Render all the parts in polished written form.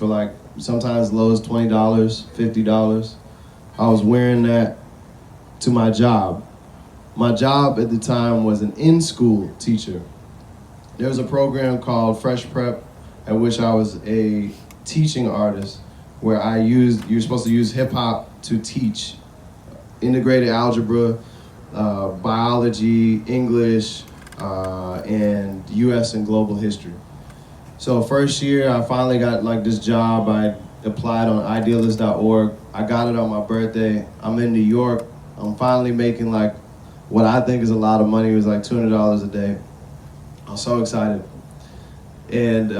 for like sometimes as low as $20, $50. I was wearing that to my job. My job at the time was an in-school teacher. There was a program called Fresh Prep at which I was a teaching artist where you're supposed to use hip hop to teach integrated algebra, biology, English, and US and global history. So first year, I finally got like this job. I applied on idealist.org. I got it on my birthday. I'm in New York. I'm finally making like what I think is a lot of money. It was like $200 a day. I was so excited. And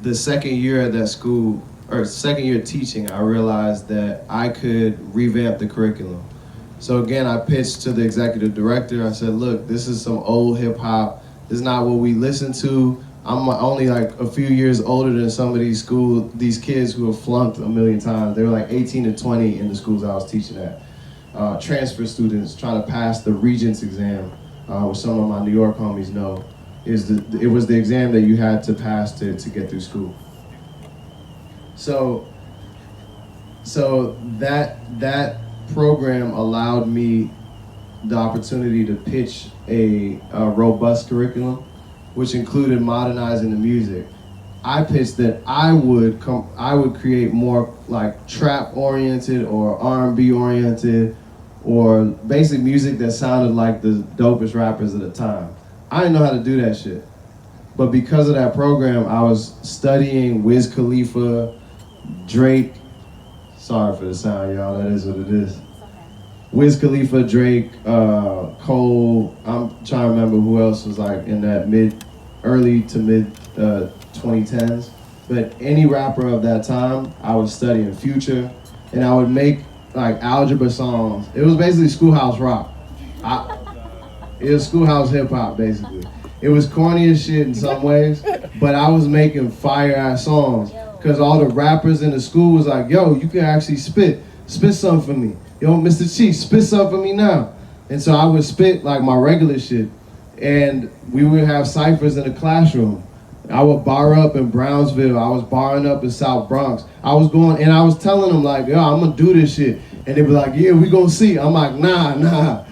the second year at that school, or second year teaching, I realized that I could revamp the curriculum. So again, I pitched to the executive director. I said, look, this is some old hip hop. This is not what we listen to. I'm only like a few years older than some of these kids who have flunked a million times. They were like 18 to 20 in the schools I was teaching at. Transfer students trying to pass the Regents exam, which some of my New York homies know. It was the exam that you had to pass to get through school. So that program allowed me the opportunity to pitch a robust curriculum, which included modernizing the music. I pitched that I would create more like trap oriented or R&B oriented, or basic music that sounded like the dopest rappers at the time. I didn't know how to do that shit. But because of that program, I was studying Wiz Khalifa, Drake. Sorry for the sound, y'all. That is what it is. Wiz Khalifa, Drake, Cole. I'm trying to remember who else was like in that early to mid 2010s. But any rapper of that time, I was studying Future, and I would make like algebra songs. It was basically schoolhouse rock. It was schoolhouse hip hop, basically. It was corny as shit in some ways, but I was making fire ass songs because all the rappers in the school was like, yo, you can actually spit something for me. Yo, Mr. Chief, spit something for me now. And so I would spit like my regular shit, and we would have ciphers in the classroom. I would bar up in Brownsville. I was barring up in South Bronx. I was telling them like, yo, I'm gonna do this shit. And they be like, yeah, we gonna see. I'm like, nah.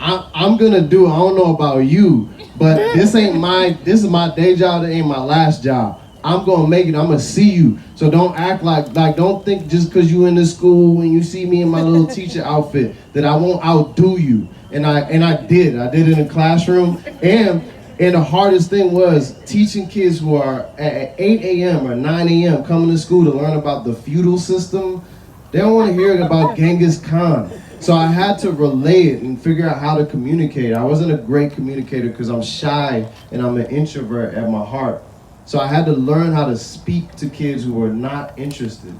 I'm gonna do it. I don't know about you, but this is my day job, that ain't my last job. I'm gonna make it, I'm gonna see you. So don't act like don't think just cause you in the school and you see me in my little teacher outfit that I won't outdo you. And I did it in the classroom. And the hardest thing was teaching kids who are at 8 a.m. or 9 a.m. coming to school to learn about the feudal system. They don't want to hear about Genghis Khan. So I had to relay it and figure out how to communicate. I wasn't a great communicator because I'm shy and I'm an introvert at my heart. So I had to learn how to speak to kids who were not interested,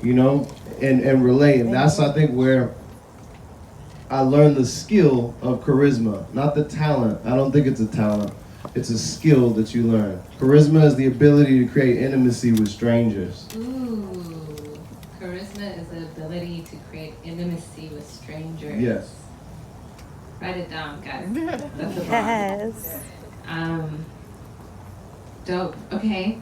and relate. And that's, I think, where I learned the skill of charisma, not the talent. I don't think it's a talent. It's a skill that you learn. Charisma is the ability to create intimacy with strangers. Ooh, charisma is the ability to create intimacy with strangers. Yes. Write it down, guys. That's a Yes. Dope. Okay.